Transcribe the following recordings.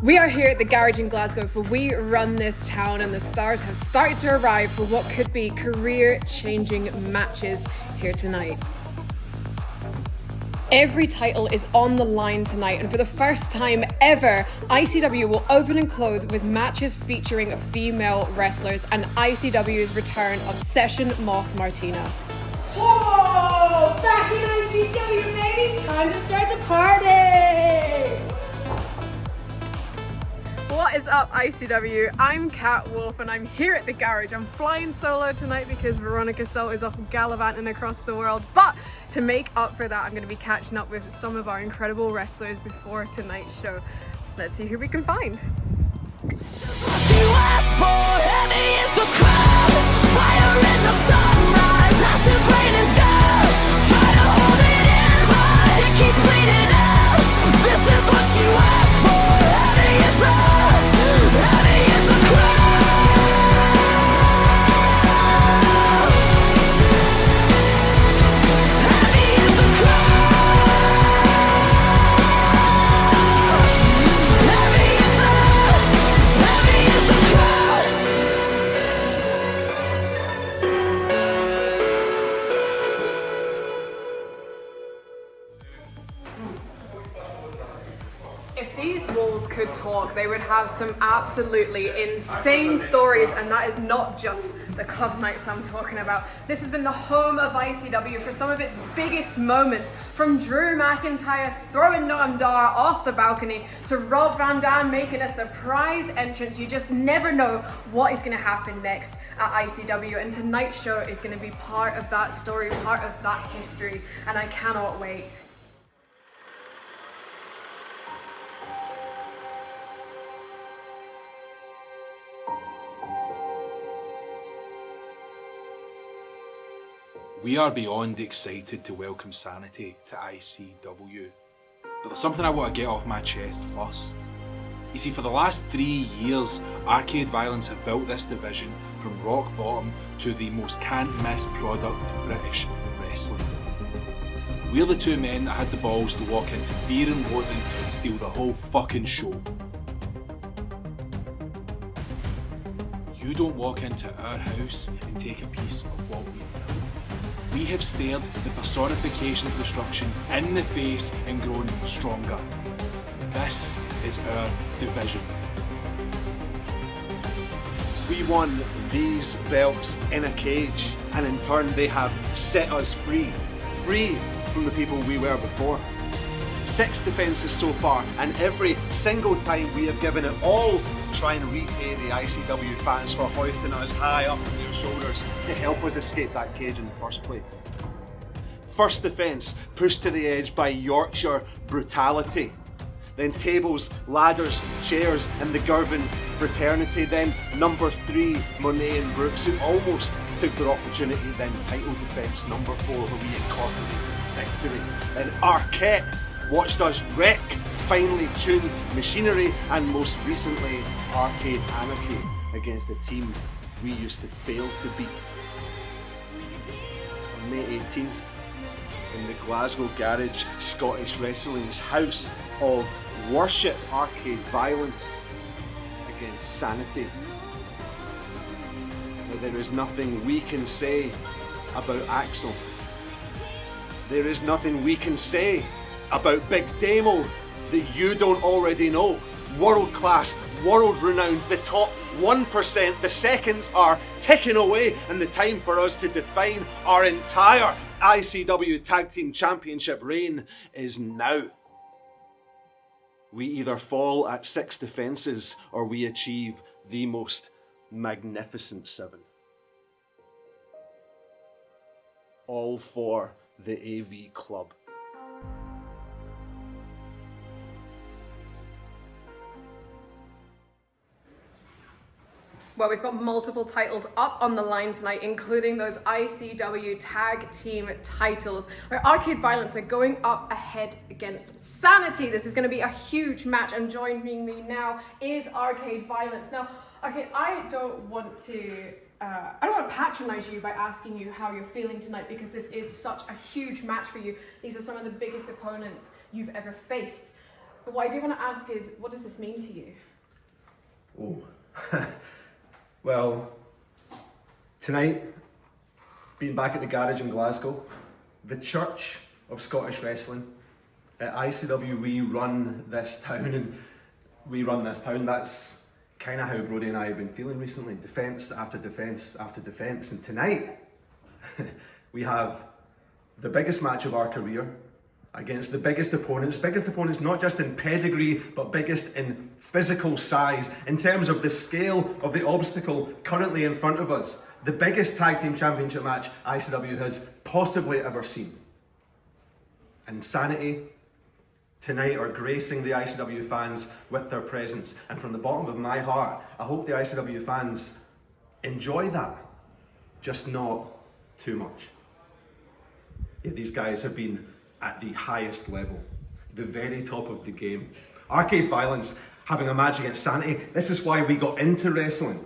We are here at the Garage in Glasgow, for we run this town, and the stars have started to arrive for what could be career-changing matches here tonight. Every title is on the line tonight, and for the first time ever, ICW will open and close with matches featuring female wrestlers and ICW's return of Session Moth Martina. Whoa! Back in ICW, baby! Time to start the party! What is up, ICW? I'm Katt Wolfe, and I'm here at the Garage. I'm flying solo tonight because Veronica Soul is off gallivanting across the world, but to make up for that, I'm going to be catching up with some of our incredible wrestlers before tonight's show. Let's see who we can find. If these walls could talk, they would have some absolutely insane stories, and that is not just the club nights I'm talking about. This has been the home of ICW for some of its biggest moments, from Drew McIntyre throwing Noam Dar off the balcony to Rob Van Dam making a surprise entrance. You just never know what is going to happen next at ICW, and tonight's show is going to be part of that story, part of that history, and I cannot wait. We are beyond excited to welcome Sanity to ICW. But there's something I want to get off my chest first. You see, for the last 3 years, Arcade Violence have built this division from rock bottom to the most can't-miss product in British wrestling. We're the two men that had the balls to walk into Fear and Loathing and steal the whole fucking show. You don't walk into our house and take a piece of what we built. We have stared the personification of destruction in the face and grown stronger. This is our division. We won these belts in a cage, and in turn they have set us free. Free from the people we were before. 6 defences so far, and every single time we have given it all to try and repay the ICW fans for hoisting us high up on their shoulders to help us escape that cage in the first place. First defence, pushed to the edge by Yorkshire brutality. Then tables, ladders, chairs, and the Girvan fraternity. Then number 3, Monet and Brooks, who almost took their opportunity. Then title defence number 4, where we incorporated victory. Then Arquette watched us wreck finely tuned machinery, and most recently Arcade Anarchy against a team we used to fail to beat. On May 18th, in the Glasgow Garage, Scottish Wrestling's house of worship, Arcade Violence against Sanity. Now, there is nothing we can say about Axel. There is nothing we can say about Big Damo that you don't already know. World class, world renowned, the top 1%. The seconds are ticking away, and the time for us to define our entire ICW Tag Team Championship reign is now. We either fall at 6 defences or we achieve the most magnificent 7. All for the AV Club. Well, we've got multiple titles up on the line tonight, including those ICW Tag Team titles, where Arcade Violence are going up ahead against Sanity. This is going to be a huge match, and joining me now is Arcade Violence. Now, Arcade, I don't want to I don't want to patronize you by asking you how you're feeling tonight, because this is such a huge match for you. These are some of the biggest opponents you've ever faced. But what I do want to ask is, what does this mean to you? Oh, well, tonight, being back at the garage in Glasgow, the Church of Scottish Wrestling, at ICW we run this town, That's kind of how Brody and I have been feeling recently. Defence after defence after defence. And tonight, we have the biggest match of our career against the biggest opponents. Biggest opponents not just in pedigree, but biggest in physical size. In terms of the scale of the obstacle currently in front of us. The biggest tag team championship match ICW has possibly ever seen. Insanity tonight are gracing the ICW fans with their presence. And from the bottom of my heart, I hope the ICW fans enjoy that, just not too much. Yeah, these guys have been at the highest level, the very top of the game. Arcade Violence having a match against Sanity. This is why we got into wrestling.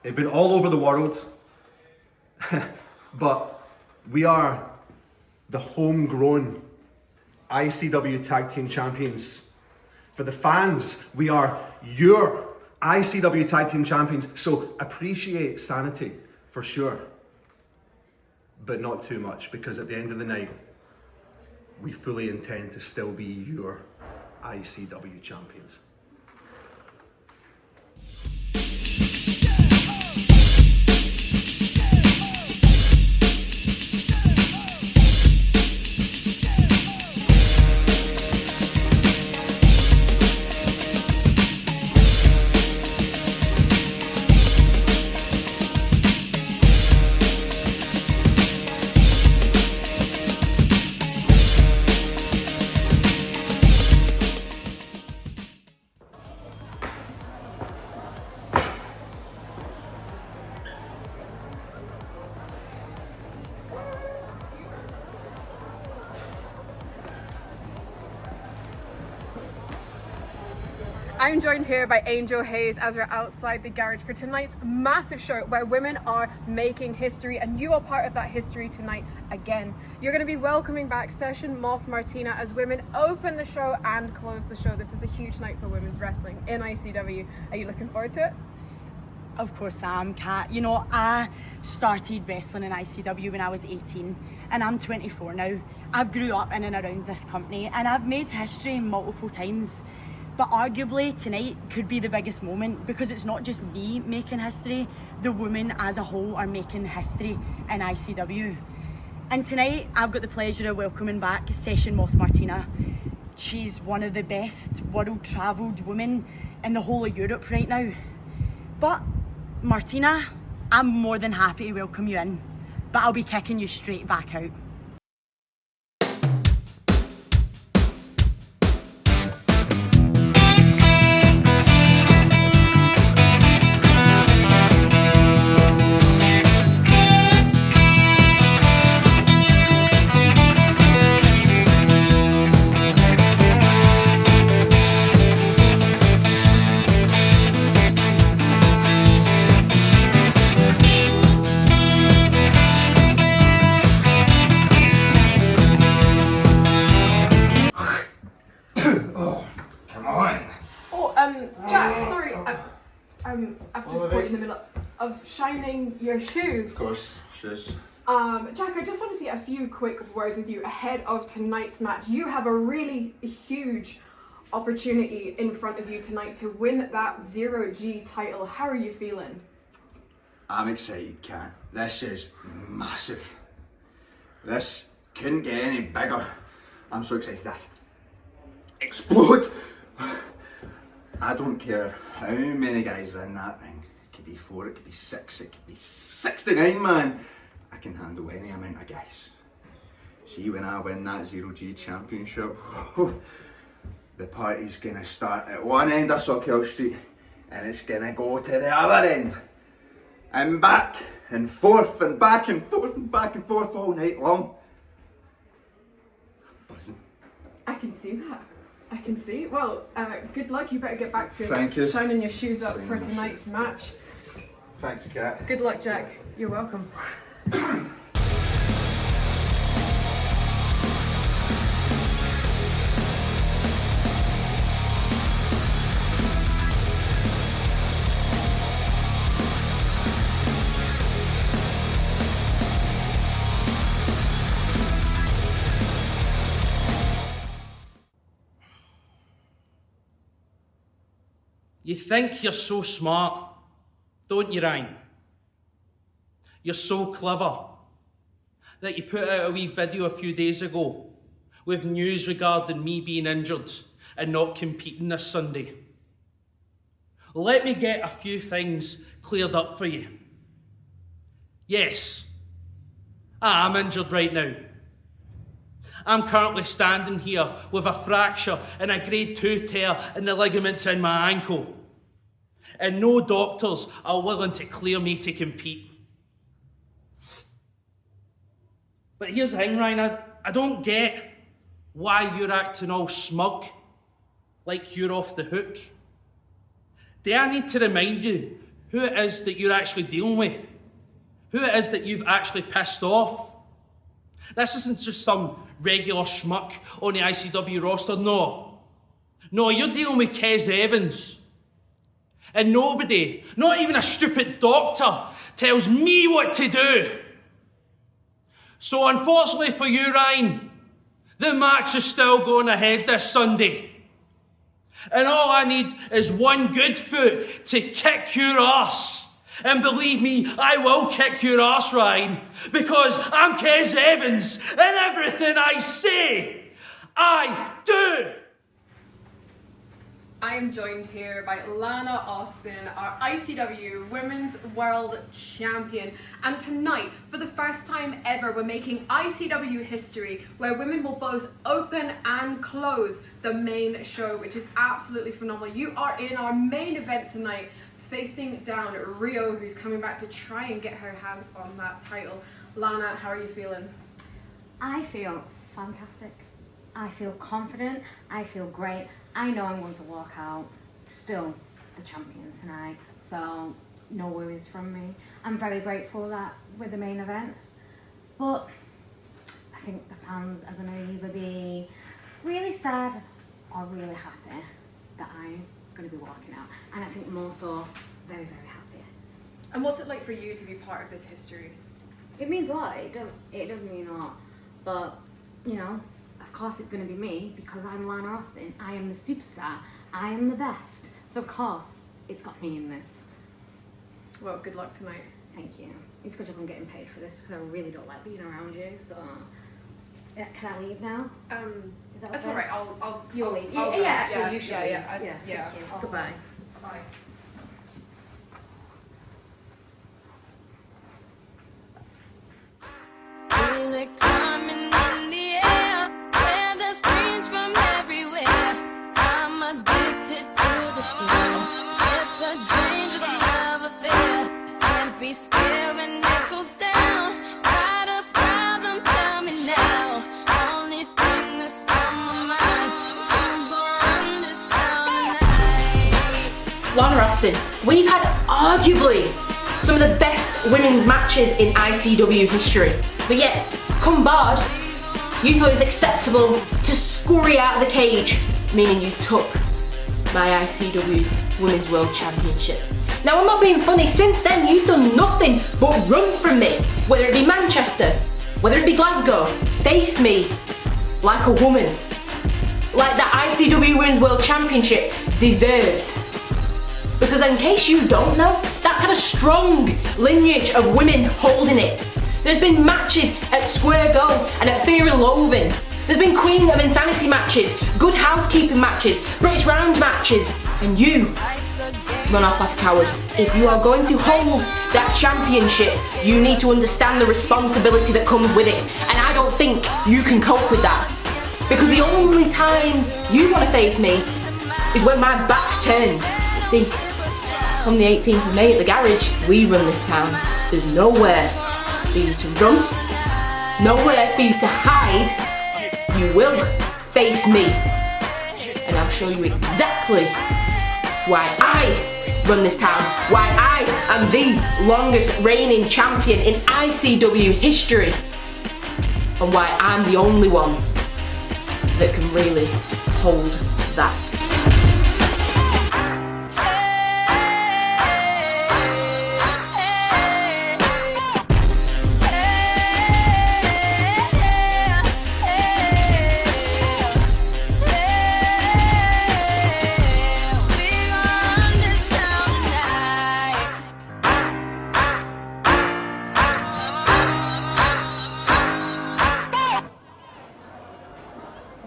They've been all over the world, but we are the homegrown ICW Tag Team Champions. For the fans, we are your ICW Tag Team Champions, so appreciate Sanity for sure, but not too much, because at the end of the night, we fully intend to still be your ICW Champions. I'm joined here by Angel Hayes as we're outside the garage for tonight's massive show where women are making history, and you are part of that history tonight again. You're going to be welcoming back Session Moth Martina as women open the show and close the show. This is a huge night for women's wrestling in ICW. Are you looking forward to it? Of course I am, Kat. You know, I started wrestling in ICW when I was 18 and I'm 24 now. I've grew up in and around this company and I've made history multiple times. But arguably tonight could be the biggest moment, because it's not just me making history, the women as a whole are making history in ICW. And tonight I've got the pleasure of welcoming back Session Moth Martina. She's one of the best world travelled women in the whole of Europe right now. But Martina, I'm more than happy to welcome you in, but I'll be kicking you straight back out. I've just caught you in the middle of shining your shoes. Of course, shoes. Jack, I just wanted to get a few quick words with you ahead of tonight's match. You have a really huge opportunity in front of you tonight to win that 0G title. How are you feeling? I'm excited, Kat. This is massive. This couldn't get any bigger. I'm so excited I could explode. I don't care how many guys are in that ring. It could be 4, it could be 6, it could be 69, man. I can handle any amount of guys. See, when I win that 0G championship, the party's gonna start at one end of Sauchiehall Street and it's gonna go to the other end. And back and forth and back and forth and back and forth all night long. I'm buzzing. I can see that. I can see. Well, good luck. You better get back to Thank you. shining your shoes up for tonight's match. Thanks, Katt. Good luck, Jack. You're welcome. You think you're so smart, don't you, Ryan? You're so clever that you put out a wee video a few days ago with news regarding me being injured and not competing this Sunday. Let me get a few things cleared up for you. Yes, I am injured right now. I'm currently standing here with a fracture and a grade 2 tear in the ligaments in my ankle. And no doctors are willing to clear me to compete. But here's the thing, Ryan, I don't get why you're acting all smug, like you're off the hook. Do I need to remind you who it is that you're actually dealing with? Who it is that you've actually pissed off? This isn't just some regular schmuck on the ICW roster, no. No, you're dealing with Kez Evans. And nobody, not even a stupid doctor, tells me what to do. So unfortunately for you, Ryan, the match is still going ahead this Sunday. And all I need is one good foot to kick your arse. And believe me, I will kick your arse, Ryan, because I'm Kez Evans, and everything I say, I do. I am joined here by Lana Austin, our ICW Women's World Champion. And tonight, for the first time ever, we're making ICW history, where women will both open and close the main show, which is absolutely phenomenal. You are in our main event tonight, facing down Rhio, who's coming back to try and get her hands on that title. Lana, how are you feeling? I feel fantastic. I feel confident. I feel great. I know I'm going to walk out still the champion tonight, so no worries from me. I'm very grateful that we're the main event, but I think the fans are going to either be really sad or really happy that I'm going to be walking out, and I think more so very, very happy. And what's it like for you to be part of this history? It means a lot. It does mean a lot, but you know, of course it's going to be me because I'm Lana Austin. I am the superstar. I am the best. So of course it's got me in this. Well, good luck tonight. Thank you. It's good job I'm getting paid for this because I really don't like being around you. So can I leave now? Is that That's okay? all right. You'll I'll leave. I'll go. Yeah, actually, you should yeah, leave. yeah, yeah. Thank you. Goodbye. Bye. Feel it coming in the air, hear the screams from everywhere. I'm addicted to the thrill. It's a dangerous love affair. Can't be scared when it goes down. Got a problem? Tell me now. Only thing that's on my mind is who's gonna run this town tonight. Lana Austin, we've had arguably some of the best women's matches in ICW history. But yet, come barred, you thought it was acceptable to scurry out of the cage, meaning you took my ICW Women's World Championship. Now, I'm not being funny, since then you've done nothing but run from me, whether it be Manchester, whether it be Glasgow. Face me like a woman, like the ICW Women's World Championship deserves. Because in case you don't know, that's had a strong lineage of women holding it. There's been matches at Square Go and at Fear and Loathing. There's been Queen of Insanity matches, Good Housekeeping matches, British Round matches, and you run off like a coward. If you are going to hold that championship, you need to understand the responsibility that comes with it, and I don't think you can cope with that. Because the only time you want to face me is when my back's turned. See, on the 18th of May at the garage, we run this town. There's nowhere for you to run, nowhere for you to hide. You will face me, and I'll show you exactly why I run this town, why I am the longest reigning champion in ICW history, and why I'm the only one that can really hold that.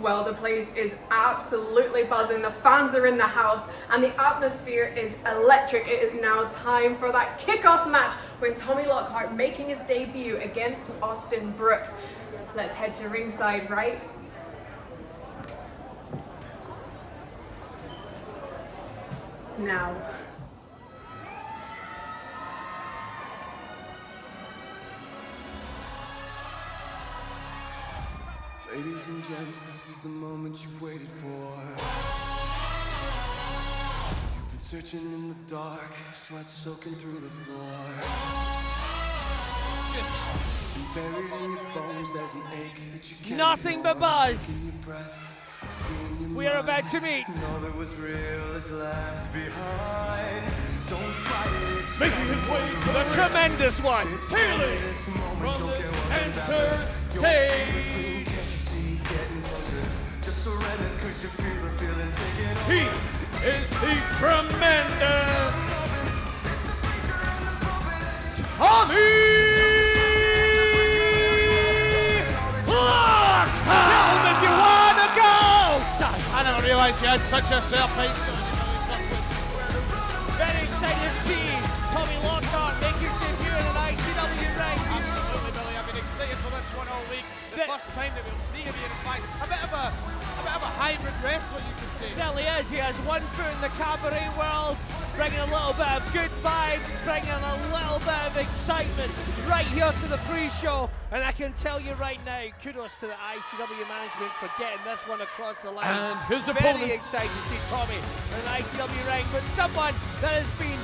Well, the place is absolutely buzzing, the fans are in the house, and the atmosphere is electric. It is now time for that kickoff match with Tommy Lockhart making his debut against Austin Brooks. Let's head to ringside, right? Now. Ladies and gents, this is the moment you've waited for. You've been searching in the dark, sweat soaking through the floor. And buried in your bones, there's an ache that you can't Nothing but buzz. We are about to meet. All that was real is left behind. Don't fight it. It's Making his way to the tremendous one. Hailing from the center stage. He is the tremendous Tommy Lockhart! Tell him if you want to go, son! I never realised you had such a self-hate. Very excited to see Tommy Lockhart make his debut in an ICW ring. Absolutely, Billy. I've been excited for this one all week. The first time that we'll see him here, in fact, a bit of a hybrid wrestler, you could say. Certainly is. He has one foot in the cabaret world, bringing a little bit of good vibes, bringing a little bit of excitement right here to the pre-show. And I can tell you right now, kudos to the ICW management for getting this one across the line. And his opponent. Very excited to see Tommy in an ICW ring, but someone that has been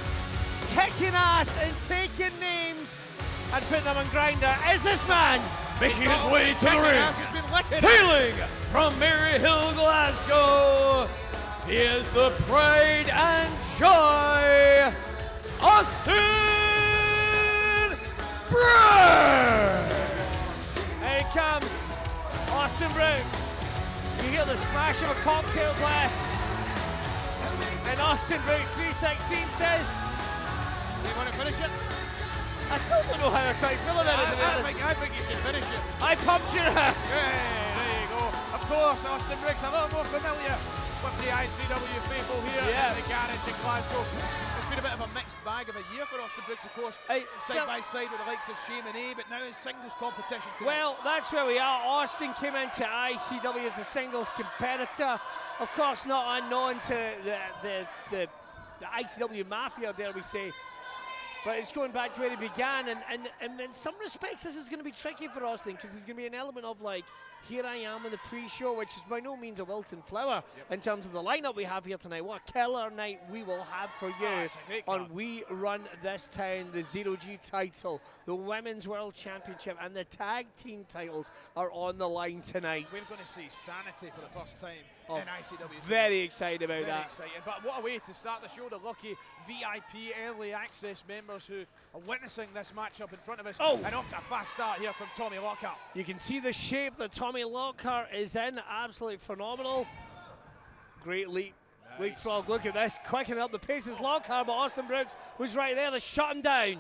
kicking ass and taking names and putting them on grinder is this man. Making his way to the ring, hailing from Maryhill, Glasgow, he is the pride and joy, Austin Brooks! Here he comes, Austin Brooks. You hear the smash of a cocktail glass, and Austin Brooks 316 says, "Do you want to finish it?" I still don't know how I quite feel about it, to be honest. I think you should finish it. I pumped your ass. Hey, there you go. Of course, Austin Brooks, a little more familiar with the ICW people here in the garage in Glasgow. It's been a bit of a mixed bag of a year for Austin Brooks, of course. Side by side with the likes of Shane and A, but now in singles competition tonight. Well, that's where we are. Austin came into ICW as a singles competitor. Of course, not unknown to the ICW mafia, dare we say. But it's going back to where he began, and in some respects this is going to be tricky for Austin, because there's going to be an element of like, here I am in the pre-show, which is by no means a wilting flower in terms of the lineup we have here tonight. What a killer night we will have for you on We Run This Town. The Zero G title, the Women's World Championship, and the tag team titles are on the line tonight. We're going to see Sanity for the first time in ICW. Very excited about that. Excited. But what a way to start the show, the lucky VIP early access members who are witnessing this matchup in front of us. And off to a fast start here from Tommy Lockhart. You can see the shape that Tommy Lockhart is in, absolutely phenomenal. Great leap. Nice. Leapfrog, look at this, quickening up the pace is Lockhart, but Austin Brooks was right there to shut him down.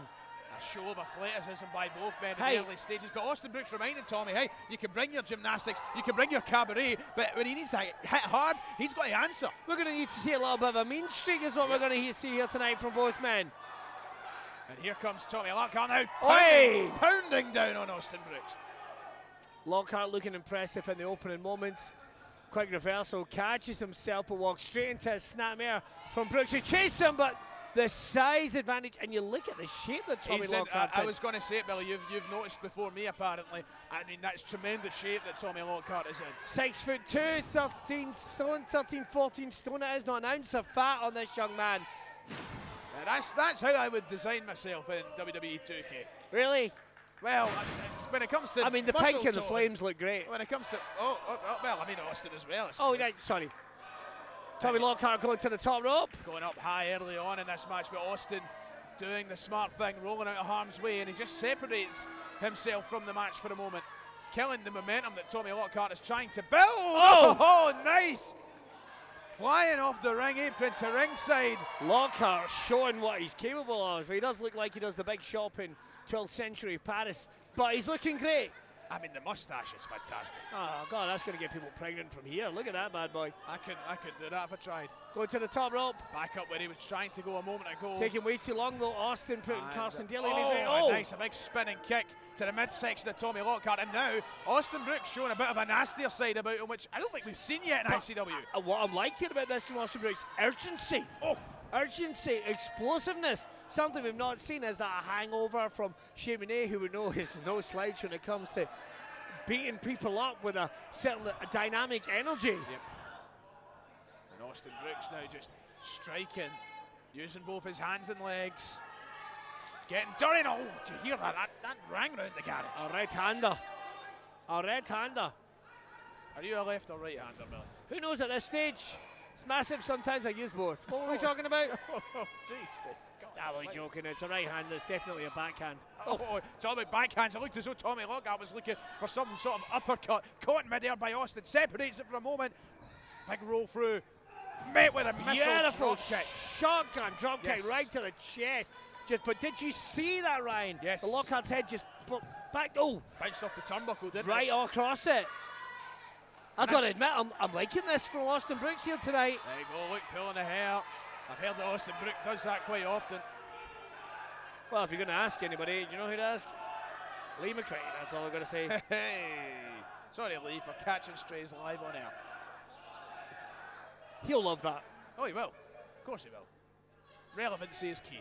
A show of athleticism by both men in the early stages, but Austin Brooks reminding Tommy, hey, you can bring your gymnastics, you can bring your cabaret, but when he needs to hit hard, he's got to answer. We're going to need to see a little bit of a mean streak is what we're going to see here tonight from both men. And here comes Tommy Lockhart now, pounding down on Austin Brooks. Lockhart looking impressive in the opening moments. Quick reversal, catches himself, but walks straight into a snapmare from Brooks. He chased him, but the size advantage, and you look at the shape that Tommy Lockhart's in. I was going to say it, Billy, you've noticed before me apparently. I mean, that's tremendous shape that Tommy Lockhart is in. 6'2", 13 stone, 14 stone it is, not an ounce of fat on this young man. That's how I would design myself in WWE 2K. Really? Well, when it comes to I mean, the muscle pink and the tone, flames look great. When it comes to well, I mean Austin as well. Oh, right, sorry. Tommy Lockhart going to the top rope. Going up high early on in this match, but Austin doing the smart thing, rolling out of harm's way, and he just separates himself from the match for a moment, killing the momentum that Tommy Lockhart is trying to build. Oh, nice! Flying off the ring apron to ringside. Lockhart showing what he's capable of. He does look like he does the big shop in 12th century Paris, but he's looking great. I mean, the mustache is fantastic. Oh, God, that's going to get people pregnant from here. Look at that bad boy. I could do that if I tried. Going to the top rope. Back up where he was trying to go a moment ago. Taking way too long, though. Austin putting Carson Daly in his ring. Nice, a big spinning kick to the midsection of Tommy Lockhart. And now, Austin Brooks showing a bit of a nastier side about him, which I don't think we've seen yet in ICW. What I'm liking about this from Austin Brooks, urgency. Urgency, explosiveness, something we've not seen. Is that a hangover from Shemine, who we know is no slouch when it comes to beating people up with a certain dynamic energy. Yep. And Austin Brooks now just striking, using both his hands and legs, getting dirty. Oh, did you hear that? That rang round the garage. A right-hander. A right-hander. Are you a left or right-hander, Bill? Who knows at this stage? It's massive, sometimes I use both. What were we talking about? Jesus. I'm only joking, it's a right hand, it's definitely a backhand. It's all about backhands. It looked as though Tommy Lockhart was looking for some sort of uppercut. Caught in midair by Austin, separates it for a moment. Big roll through, met with a missile Beautiful drop kick. Shotgun drop kick right to the chest. But did you see that, Ryan? Yes. The Lockhart's head just back. Bounced off the turnbuckle, didn't it? Right all across it. I've got to admit, I'm liking this from Austin Brooks here tonight. There you go, look, pulling the hair. I've heard that Austin Brooks does that quite often. Well, if you're going to ask anybody, do you know who to ask? Lee McCray, that's all I've got to say. Hey, sorry Lee for catching strays live on air. He'll love that. Oh, he will. Of course he will. Relevancy is key.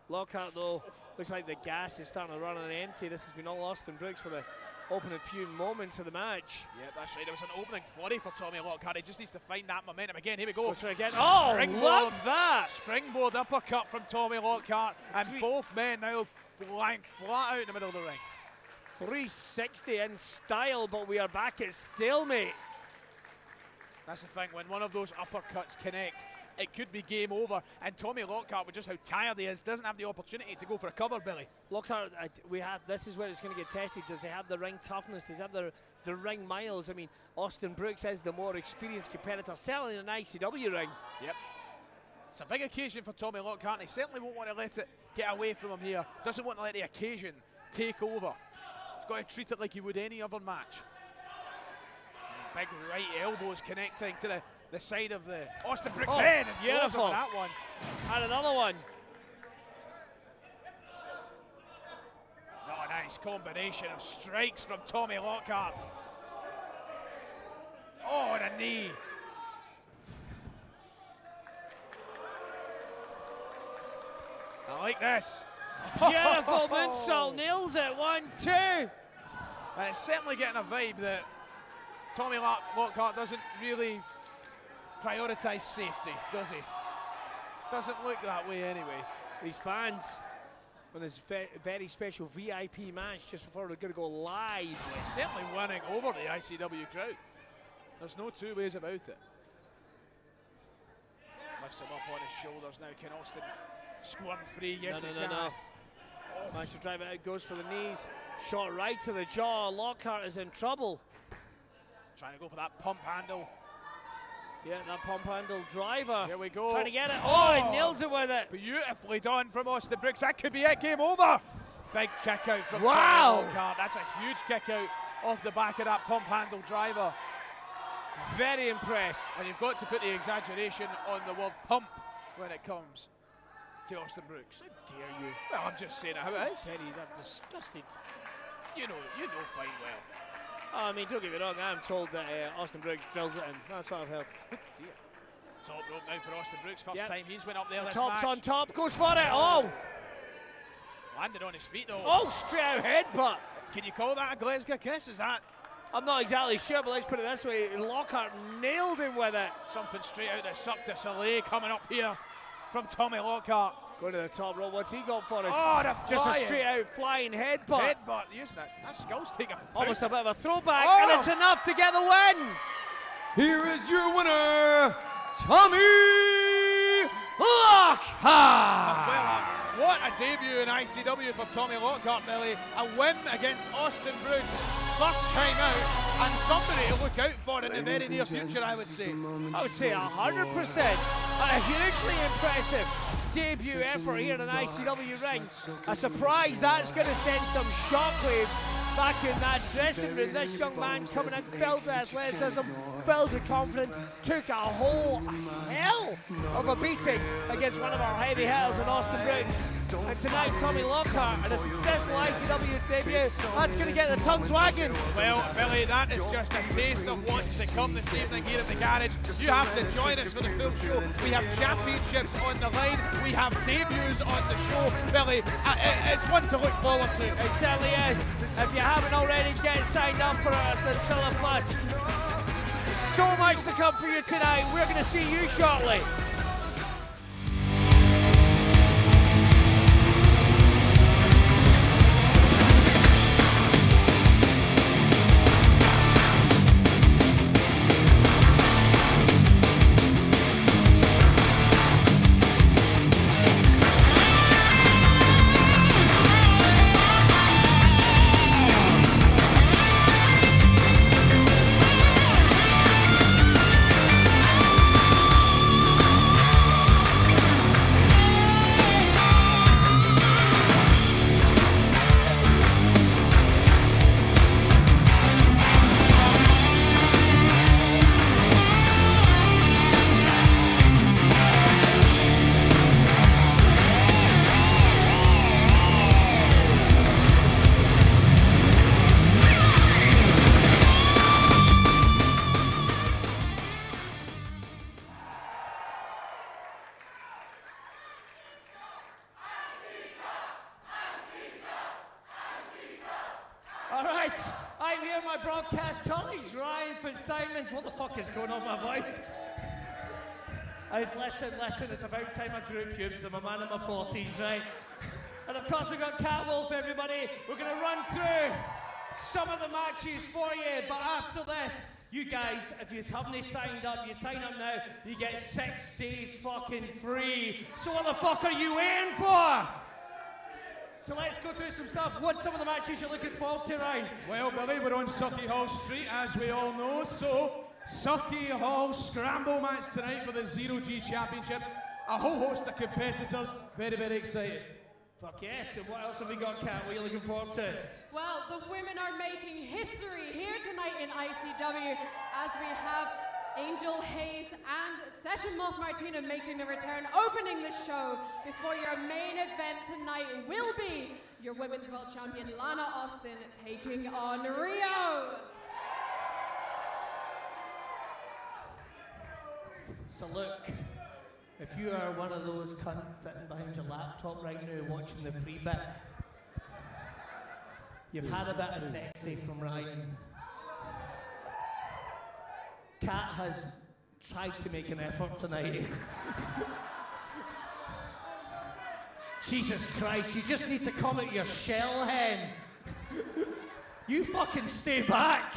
Lockhart, though, looks like the gas is starting to run on empty. This has been all Austin Brooks for the opening few moments of the match. Yep, that's right. There was an opening flurry for Tommy Lockhart. He just needs to find that momentum again. Here we go. Again. Oh, Springboard. love that. Springboard uppercut from Tommy Lockhart. And both men now lying flat out in the middle of the ring. 360 in style, but we are back at stalemate. That's the thing. When one of those uppercuts connect, it could be game over. And Tommy Lockhart, with just how tired he is, doesn't have the opportunity to go for a cover, Billy. Lockhart, this is where it's going to get tested. Does he have the ring toughness? Does he have the ring miles? I mean, Austin Brooks is the more experienced competitor, certainly in an ICW ring. Yep. It's a big occasion for Tommy Lockhart, and he certainly won't want to let it get away from him here. Doesn't want to let the occasion take over. He's got to treat it like he would any other match. Big right elbows connecting to the side of the Austin Brooks head. And beautiful. That one. And another one. Oh, nice combination of strikes from Tommy Lockhart. Oh, and a knee. I like this. Beautiful moonsault, nails it. 1, 2. And it's certainly getting a vibe that Tommy Lockhart doesn't really prioritise safety, does he? Doesn't look that way anyway. These fans on this very special VIP match just before we're going to go live. Well, he's certainly winning over the ICW crowd. There's no two ways about it. Lifts him up on his shoulders now. Can Austin squirm free? Yes, he can. No. Managed to drive it out, goes for the knees. Shot right to the jaw. Lockhart is in trouble. Trying to go for that pump handle. Yeah, that pump handle driver. Here we go. Trying to get it. Oh, he nails it with it. Beautifully done from Austin Brooks. That could be it. Game over. Big kick out from Wow. Tommy Lockhart. That's a huge kick out off the back of that pump handle driver. Very impressed. And you've got to put the exaggeration on the word pump when it comes to Austin Brooks. How dare you? Well, I'm just saying it how it is. Teddy, I'm disgusted. You know fine well. Oh, I mean, don't get me wrong, I'm told that Austin Brooks drills it in. That's what I've heard. Oh dear. Top rope now for Austin Brooks. First time he's went up there this Top's match. on top, goes for it. Oh! Landed on his feet though. Oh, straight out headbutt. Can you call that a Glasgow kiss? Is that? I'm not exactly sure, but let's put it this way. Lockhart nailed him with it. Something straight out of Cirque du Soleil coming up here from Tommy Lockhart. Going to the top rope. What's he got for us? Oh, the just a flying. straight out flying headbutt. Headbutt, using it. That skull's taking Almost a bit of a throwback, Oh. and it's enough to get the win. Here is your winner, Tommy Lockhart. Well, what a debut in ICW for Tommy Lockhart, Billy. A win against Austin Brooks. First time out, and somebody to look out for in the very near future, I would say. I would say 100%. A hugely impressive debut effort here in an ICW ring. A surprise that's going to send some shockwaves back in that dressing room. This young man coming in filled with athleticism, filled with confidence, took a whole hell of a beating against one of our heavy hitters in Austin Brooks. And tonight, Tommy Lockhart, and a successful ICW debut, that's going to get the tongues wagging. Well, Billy, that is just a taste of what's to come this evening here at the garage. You have to join us for the full show. We have championships on the line. We have debuts on the show. Billy, it's one to look forward to. It certainly is. If you haven't already, get signed up for us at Trilla Plus. So much to come for you tonight. We're going to see you shortly. Alright, I'm here, my broadcast colleagues, Ryan Fitzsimons. What the fuck is going on with my voice? Listen, it's about time I grew pubes. I'm a man in my 40s, right? And of course we've got Katt Wolfe, everybody. We're gonna run through some of the matches for you, but after this, you guys, if you haven't signed up, you sign up now, you get 6 days fucking free. So what the fuck are you waiting for? So let's go through some stuff. What's some of the matches you're looking forward to, Ryan? Well, Billy, we're on Sucky Hall Street, as we all know. So, Sucky Hall Scramble match tonight for the Zero G Championship. A whole host of competitors. Very, very excited. Fuck yes. And what else have we got, Katt? What are you looking forward to? Well, the women are making history here tonight in ICW as we have Angel Hayes and Session Moth Martina making a return, opening the show before your main event tonight will be your Women's World Champion Lana Austin taking on Rhio. So look, if you are one of those cunts sitting behind your laptop right now watching the free bit, you've had a bit of sexy from Ryan. Katt has tried to make an effort tonight. Jesus Christ, you just need to come at your shell, hen. You fucking stay back.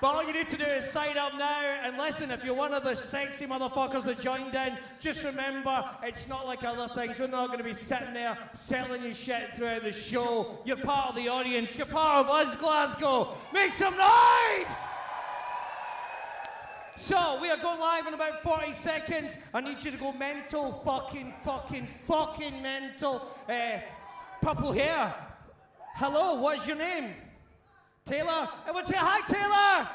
But all you need to do is sign up now, and listen, if you're one of the sexy motherfuckers that joined in, just remember, it's not like other things. We're not going to be sitting there selling you shit throughout the show. You're part of the audience. You're part of us, Glasgow. Make some noise! So, we are going live in about 40 seconds. I need you to go mental, fucking mental. Purple hair. Hello, what's your name? Taylor? Everyone say hi, Taylor!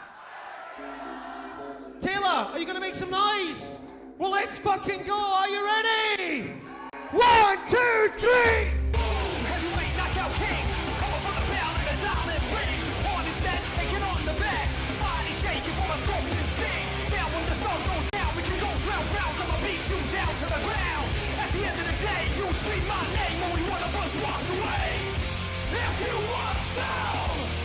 Taylor, are you gonna make some noise? Well, let's fucking go. Are you ready? 1, 2, 3! Heavyweight knockout kings, coming from the bell and the diamond ring. On his desk, taking on the best. Body shaking for a scorpion sting. Now when the sun goes down, we can go 12 rounds. I'ma beat you down to the ground. At the end of the day, you scream my name, only one of us walks away. If you want some.